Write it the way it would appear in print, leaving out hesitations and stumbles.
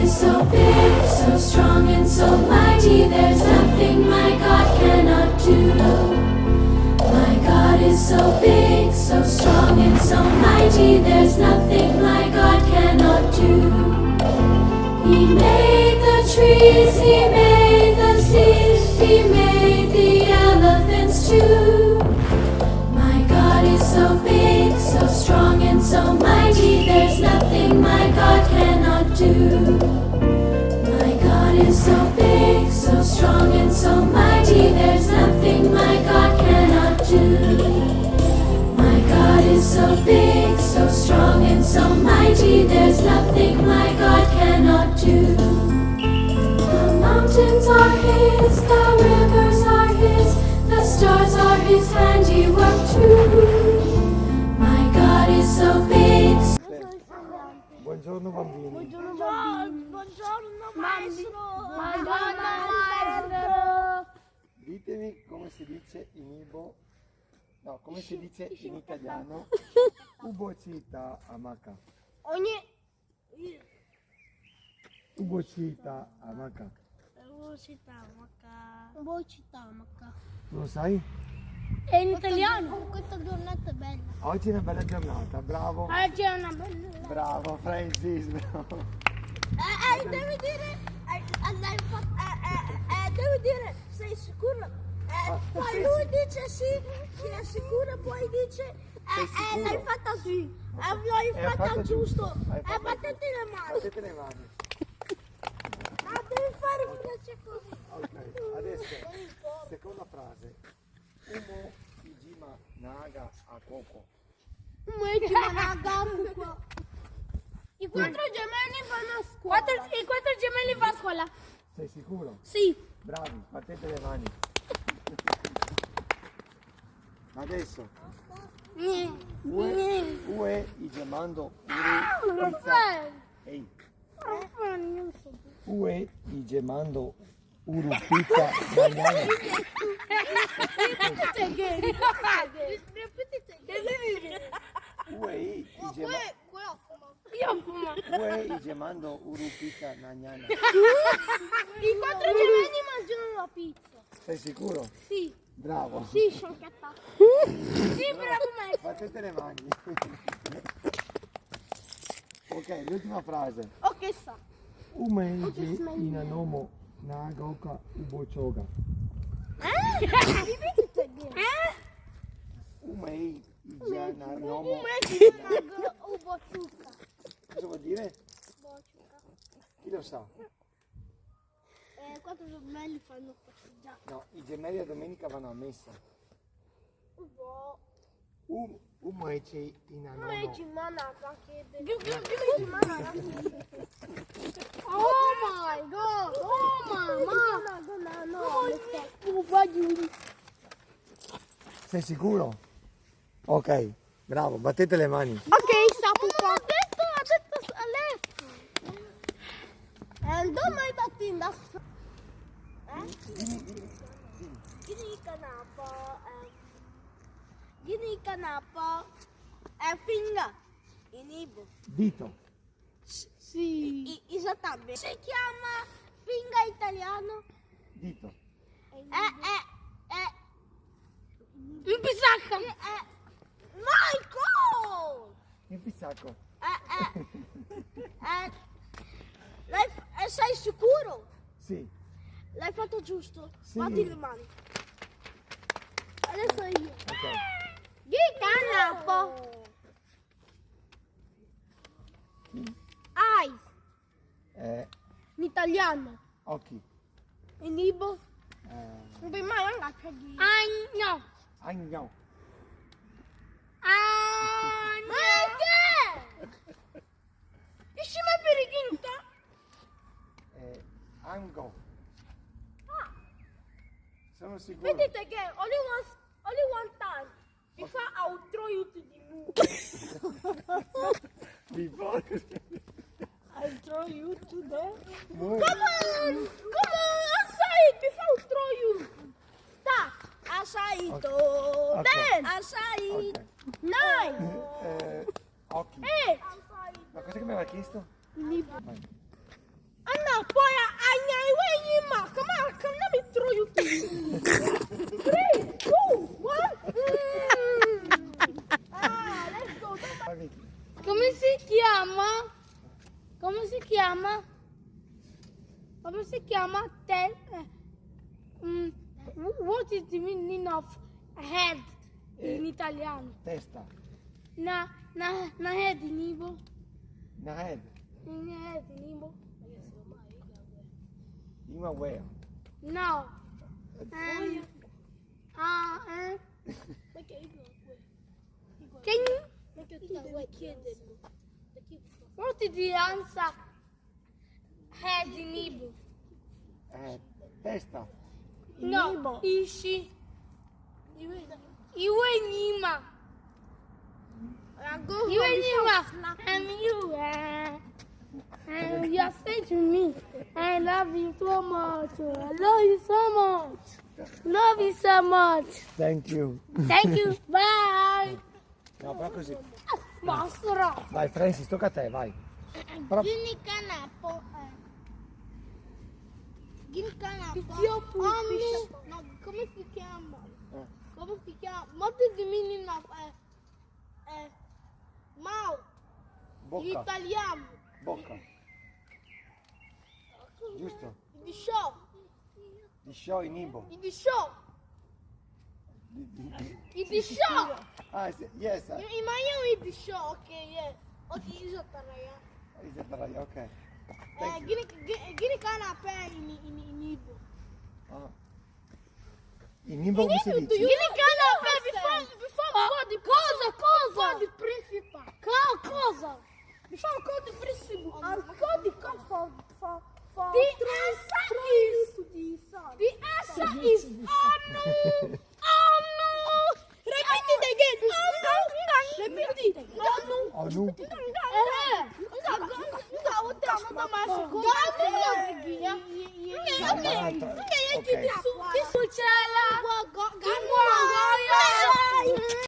is so big, so strong and so mighty, there's nothing my God cannot do. My God is so big, so strong and so mighty, there's nothing my God cannot do. He made the trees, He made the seas, He made the elephants too. My God is so big, so strong and so mighty, there's nothing my God cannot do. My God is so big, so strong and so mighty, there's nothing my God cannot do. My God is so big, so strong and so mighty, there's nothing my God cannot do. The mountains are His, the rivers are His, the stars are His handiwork too. My God is so big. Buongiorno bambini. Buongiorno maestro. Buongiorno maestro. Ditemi come si dice in Ibo, no, come si dice in italiano, ubocita amaka. Ubocita amaka. Tu lo sai? È in italiano. Questa giornata è bella. Oggi è una bella giornata, bravo. Oggi è una bella. Bravo Francis, bravo. Devi dire, devi dire, sei sicuro? Poi sì, lui sì. dice sì, che è sicuro, poi dice, Sei sicuro? l'hai fatta sì, l'hai Hai fatta fatto giusto, Hai fatto battete le mani, Battete le mani. devi fare invece così. Ok, adesso, seconda frase. Umo ijima naga a coco. I quattro gemelli vanno a scuola. I quattro gemelli vanno a scuola. Sei sicuro? Sì. Bravi, battete le mani. Adesso, ue ijamando uru pizza. Ehi, ue ijamando uru pizza banana. Ue ijamando uru pizza nagnana. I quattro gemelli mangiano la pizza. Sei sicuro? Sì. Bravo. Sì, sciocchetta. Sì, bravo maestro. Battete le mani. Ok, l'ultima frase. Ok, sa. Umeiji inanomo nagaoka ubochoga. Umei inanomo. Cosa vuol dire? Chi lo sa? Quattro gemelli fanno passeggiare. No, i gemelli a domenica vanno a messa. Umeichi inanomo. Oh my god! Oh mamma! Sei sicuro? Ok, bravo, battete le mani. Ok, sapo qua. Ha detto a letto. Domani mattina. Gini canapa è finga in Ibo. Dito. Sì. Esattamente. Si chiama finga italiano. Dito. Un pisacca. Michael! Il pizzacco. Sei sicuro? Sì. L'hai fatto giusto? Sì. Batti le mani. Adesso io. Ok. Di canapa. Eyes. In italiano. Occhi. In Ibo. Non puoi mai andare a dire. Agno. Agno. Agno. Insieme a periginta. Ango. Sono sicuro. Vedete che only one time. Before I will throw you to the moon. Before. I'll throw you to the... Noi- Come on, say it before I throw you. Start. Asaito. Ok. Ten. Asaito. Ok. 9. Occhi. 8. Ma cosa che mi aveva chiesto? In Ibo. Vai. poi ai wei ma come non mi troio tu. 3, 2, 1. Let's go. Vai, Vicky. Come si chiama? Come si chiama? Come si chiama? What is the meaning of head in italiano? Testa. Na head in Igbo. Una head. Na head in Igbo. Ima where? No. Can you? What is the answer? Head in Igbo. Testa. No. Ishi. Iwe Nima. Iwe Nima. And you. And you are saying to me, I love you so much. I love you so much. Love you so much. Thank you. Thank you. Bye. No, però così. Basta. Vai, Francis, tocca a te, vai. Però- Gini canapo. Gini canapo. No, come si chiama? Come si chiama? What is the meaning of mouth? In Bocca. italiano. Bocca. Giusto? The show. Di show in Ibo. In the show. In the show. Ah, yes. In Miami, in the show. Okay, yes. Okay, isso taraya. Is it right? Okay. Thank you. Gini canapo in Igbo. Ah. In Ibo come si dice? Gini canapo before Call the principal. Cosa? Before call the principal. I'll call the call for the answer is Anu. Repeat it again. Repeat it. Anu. This